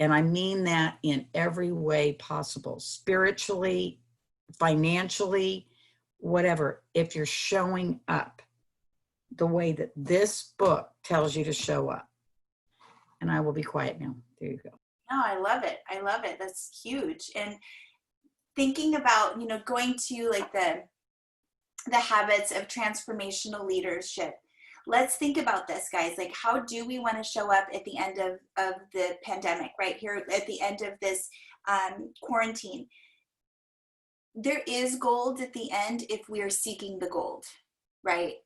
And I mean that in every way possible, spiritually, financially, whatever. If you're showing up the way that this book tells you to show up. And I will be quiet now. There you go. No, I love it. I love it. That's huge. And thinking about, you know, going to like the habits of transformational leadership. Let's think about this, guys. Like, how do we want to show up at the end of the pandemic, right here at the end of this quarantine? There is gold at the end if we are seeking the gold, right?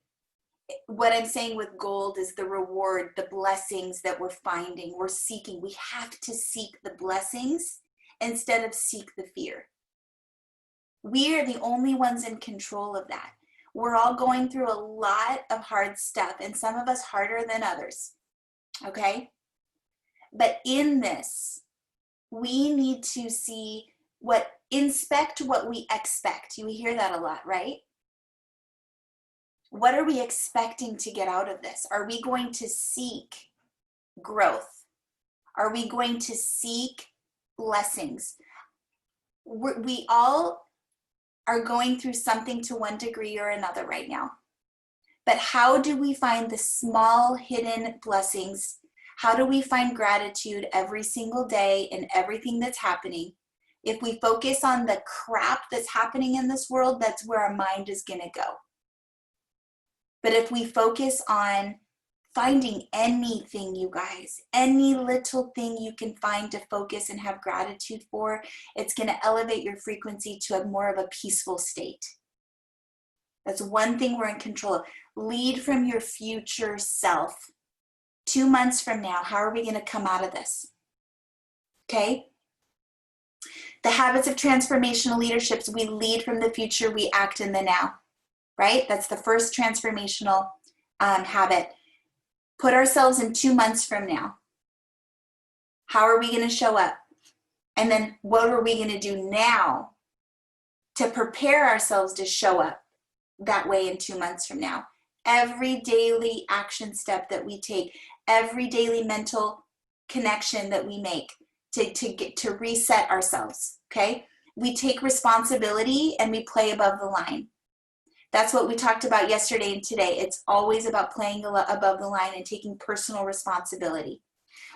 What I'm saying with gold is the reward, the blessings that we're finding, we're seeking. We have to seek the blessings instead of seek the fear. We are the only ones in control of that. We're all going through a lot of hard stuff, and some of us harder than others, okay? But in this, we need to inspect what we expect. You hear that a lot, right? What are we expecting to get out of this? Are we going to seek growth? Are we going to seek blessings? We all are going through something to one degree or another right now. But how do we find the small hidden blessings? How do we find gratitude every single day in everything that's happening? If we focus on the crap that's happening in this world, that's where our mind is going to go. But if we focus on finding anything, you guys, any little thing you can find to focus and have gratitude for, it's going to elevate your frequency to a more of a peaceful state. That's one thing we're in control of. Lead from your future self. 2 months from now, how are we going to come out of this? Okay? The habits of transformational leaderships, we lead from the future, we act in the now, right? That's the first transformational habit. Put ourselves in 2 months from now. How are we going to show up? And then what are we going to do now to prepare ourselves to show up that way in 2 months from now? Every daily action step that we take, every daily mental connection that we make to reset ourselves, okay? We take responsibility and we play above the line. That's what we talked about yesterday and today. It's always about playing above the line and taking personal responsibility.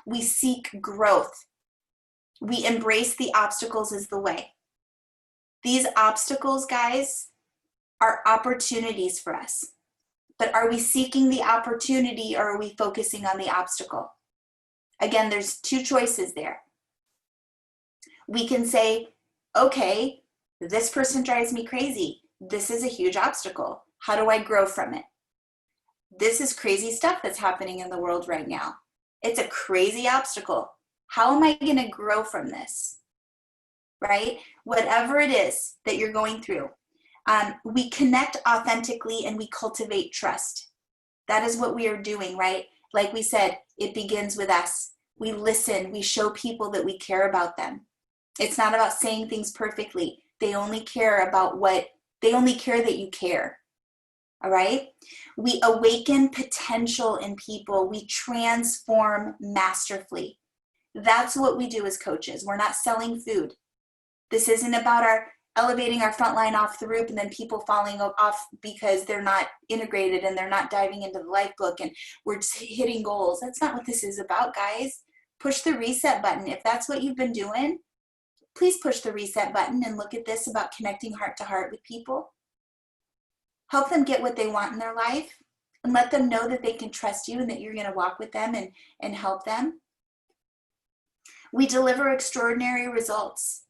We seek growth. We embrace the obstacles as the way. These obstacles, guys, are opportunities for us. But are we seeking the opportunity or are we focusing on the obstacle? Again, there's two choices there. We can say, okay, this person drives me crazy. This is a huge obstacle. How do I grow from it? This is crazy stuff that's happening in the world right now. It's a crazy obstacle. How am I going to grow from this? Right? Whatever it is that you're going through, we connect authentically and we cultivate trust. That is what we are doing, right? Like we said, it begins with us. We listen. We show people that we care about them. It's not about saying things perfectly. They only care about what They only care that you care. All right? We awaken potential in people. We transform masterfully. That's what we do as coaches. We're not selling food. This isn't about our elevating our front line off the roof and then people falling off because they're not integrated and they're not diving into the life book and we're just hitting goals. That's not what this is about, guys. Push the reset button. If that's what you've been doing, please push the reset button and look at this about connecting heart to heart with people. Help them get what they want in their life and let them know that they can trust you and that you're going to walk with them and help them. We deliver extraordinary results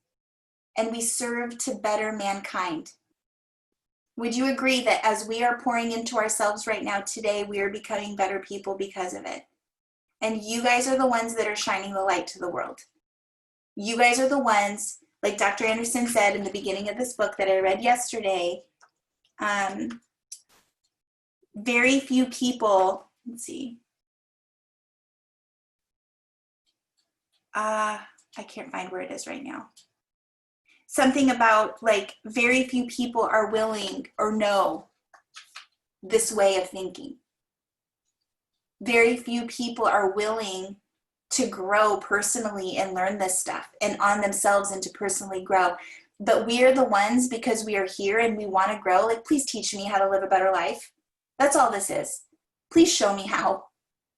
and we serve to better mankind. Would you agree that as we are pouring into ourselves right now today, we are becoming better people because of it? And you guys are the ones that are shining the light to the world. You guys are the ones, like Dr. Anderson said in the beginning of this book that I read yesterday, very few people, let's see. I can't find where it is right now. Something about like very few people are willing or know this way of thinking. Very few people are willing to grow personally and learn this stuff and on themselves and to personally grow. But we are the ones, because we are here and we want to grow, like, please teach me how to live a better life. That's all this is. Please show me how.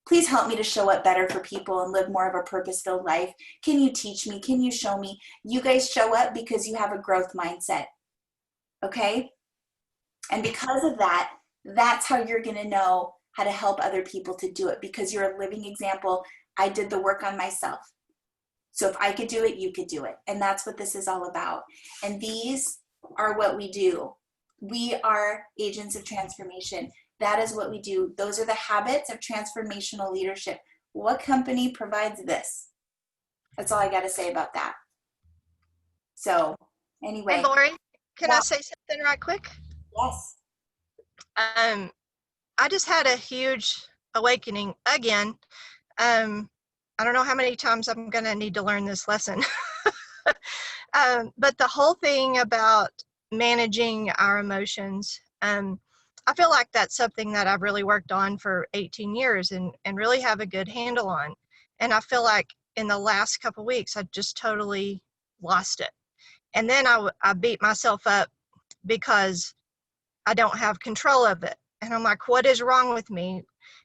Please help me to show up better for people and live more of a purpose-filled life. Can you teach me? Can you show me? You guys show up because you have a growth mindset, okay? And because of that, that's how you're going to know how to help other people to do it, because you're a living example. I did the work on myself. So if I could do it, you could do it. And that's what this is all about. And these are what we do. We are agents of transformation. That is what we do. Those are the habits of transformational leadership. What company provides this? That's all I got to say about that. So anyway. Hey, Lori, can Yeah. I say something right quick? Yes. I just had a huge awakening again. I don't know how many times I'm going to need to learn this lesson. But the whole thing about managing our emotions, I feel like that's something that I've really worked on for 18 years and really have a good handle on. And I feel like in the last couple of weeks, I just totally lost it. And then I beat myself up because I don't have control of it. And I'm like, what is wrong with me?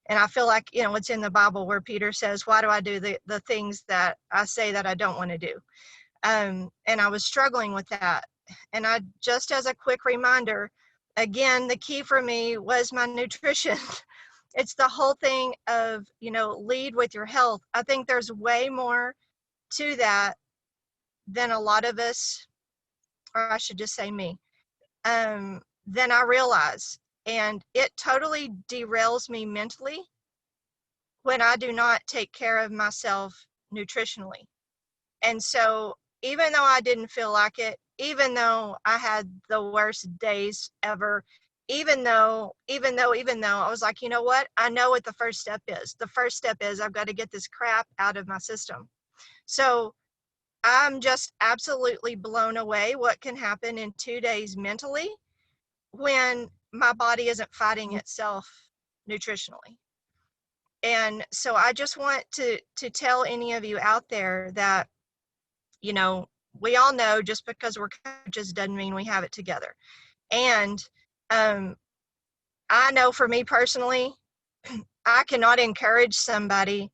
And I feel like, it's in the Bible where Peter says, why do I do the things that I say that I don't want to do? And I was struggling with that. And just as a quick reminder, again, the key for me was my nutrition. It's the whole thing of, lead with your health. I think there's way more to that than a lot of us, or I should just say me, than I realize. And it totally derails me mentally when I do not take care of myself nutritionally. And so even though I didn't feel like it, even though I had the worst days ever, even though I was like, you know what? I know what the first step is. The first step is I've got to get this crap out of my system. So I'm just absolutely blown away what can happen in 2 days mentally when my body isn't fighting itself nutritionally. And so I just want to tell any of you out there that, we all know just because we're coaches doesn't mean we have it together. And I know for me personally, I cannot encourage somebody,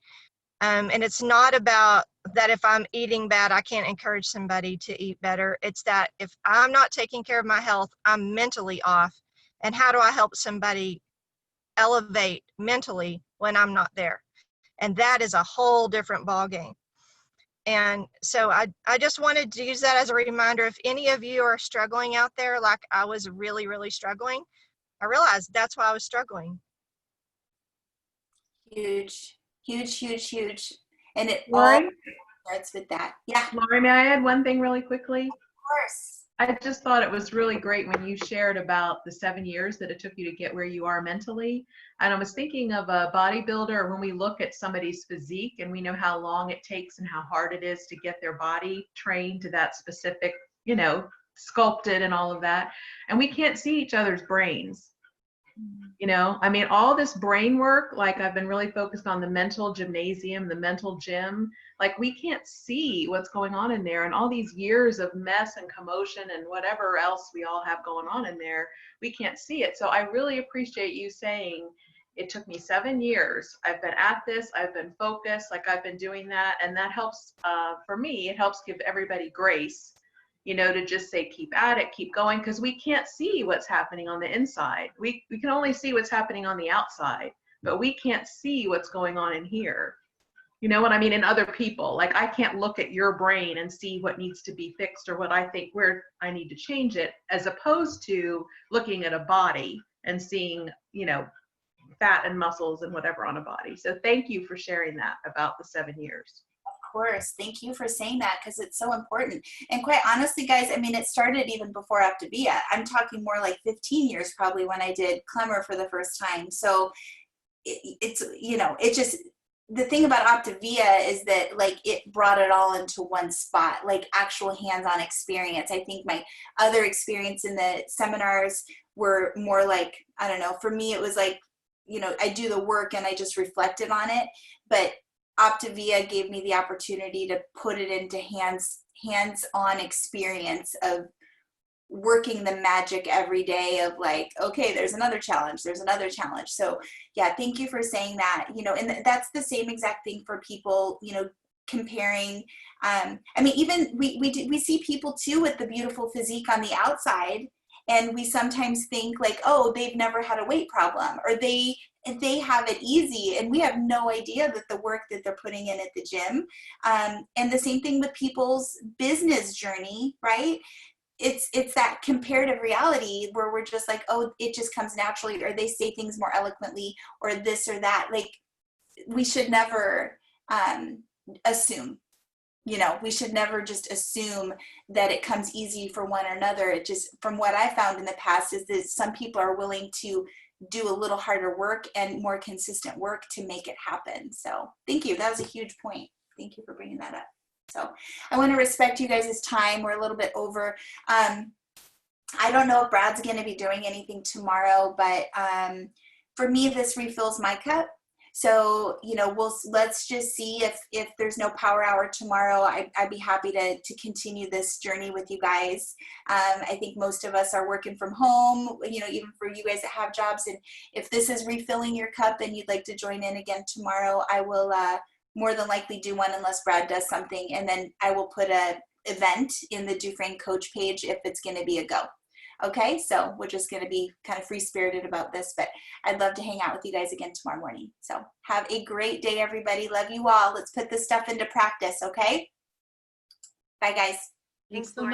and it's not about that if I'm eating bad, I can't encourage somebody to eat better. It's that if I'm not taking care of my health, I'm mentally off. And how do I help somebody elevate mentally when I'm not there? And that is a whole different ballgame. And so I just wanted to use that as a reminder. If any of you are struggling out there, like I was really, really struggling, I realized that's why I was struggling. Huge, huge, huge, huge. And it Lori? all starts with that. Yeah, of Lori, may I add one thing really quickly? course. I just thought it was really great when you shared about the 7 years that it took you to get where you are mentally. And I was thinking of a bodybuilder. When we look at somebody's physique and we know how long it takes and how hard it is to get their body trained to that specific, sculpted and all of that. And we can't see each other's brains. You know, I mean, all this brain work, like I've been really focused on the mental gymnasium, the mental gym, like we can't see what's going on in there. And all these years of mess and commotion and whatever else we all have going on in there, we can't see it. So I really appreciate you saying, it took me 7 years. I've been at this, I've been focused, like I've been doing that. And that helps, for me, it helps give everybody grace, you know, to just say, keep at it, keep going, because we can't see what's happening on the inside. We can only see what's happening on the outside, but we can't see what's going on in here. You know what I mean? In other people, like I can't look at your brain and see what needs to be fixed or what I think where I need to change it, as opposed to looking at a body and seeing, you know, fat and muscles and whatever on a body. So thank you for sharing that about the 7 years. Of course. Thank you for saying that, because it's so important. And quite honestly, guys, I mean, it started even before Optavia. I'm talking more like 15 years probably when I did Clemmer for the first time. So it's, you know, it just, the thing about Optavia is that like it brought it all into one spot, like actual hands-on experience. I think my other experience in the seminars were more like, I don't know, for me, it was like, you know, I do the work and I just reflected on it, but Optavia gave me the opportunity to put it into hands-on experience of working the magic every day of like, okay, there's another challenge, there's another challenge. So yeah, thank you for saying that, you know, and that's the same exact thing for people, you know, comparing. I mean, even we see people too with the beautiful physique on the outside, and we sometimes think like, oh, they've never had a weight problem, or they have it easy, and we have no idea that the work that they're putting in at the gym. And the same thing with people's business journey, right? It's that comparative reality where we're just like, oh, it just comes naturally, or they say things more eloquently, or this or that. Like, we should never assume. You know, we should never just assume that it comes easy for one or another. It just, from what I found in the past, is that some people are willing to do a little harder work and more consistent work to make it happen. So thank you. That was a huge point. Thank you for bringing that up. So I want to respect you guys' time. We're a little bit over. I don't know if Brad's going to be doing anything tomorrow, but for me, this refills my cup. So, you know, let's just see if there's no power hour tomorrow. I'd be happy to continue this journey with you guys. I think most of us are working from home, you know, even for you guys that have jobs. And if this is refilling your cup and you'd like to join in again tomorrow, I will more than likely do one unless Brad does something. And then I will put a event in the Dufresne Coach page if it's going to be a go. Okay, so we're just going to be kind of free-spirited about this, but I'd love to hang out with you guys again tomorrow morning. So have a great day, everybody. Love you all. Let's put this stuff into practice, okay? Bye, guys. Thanks, Lauren.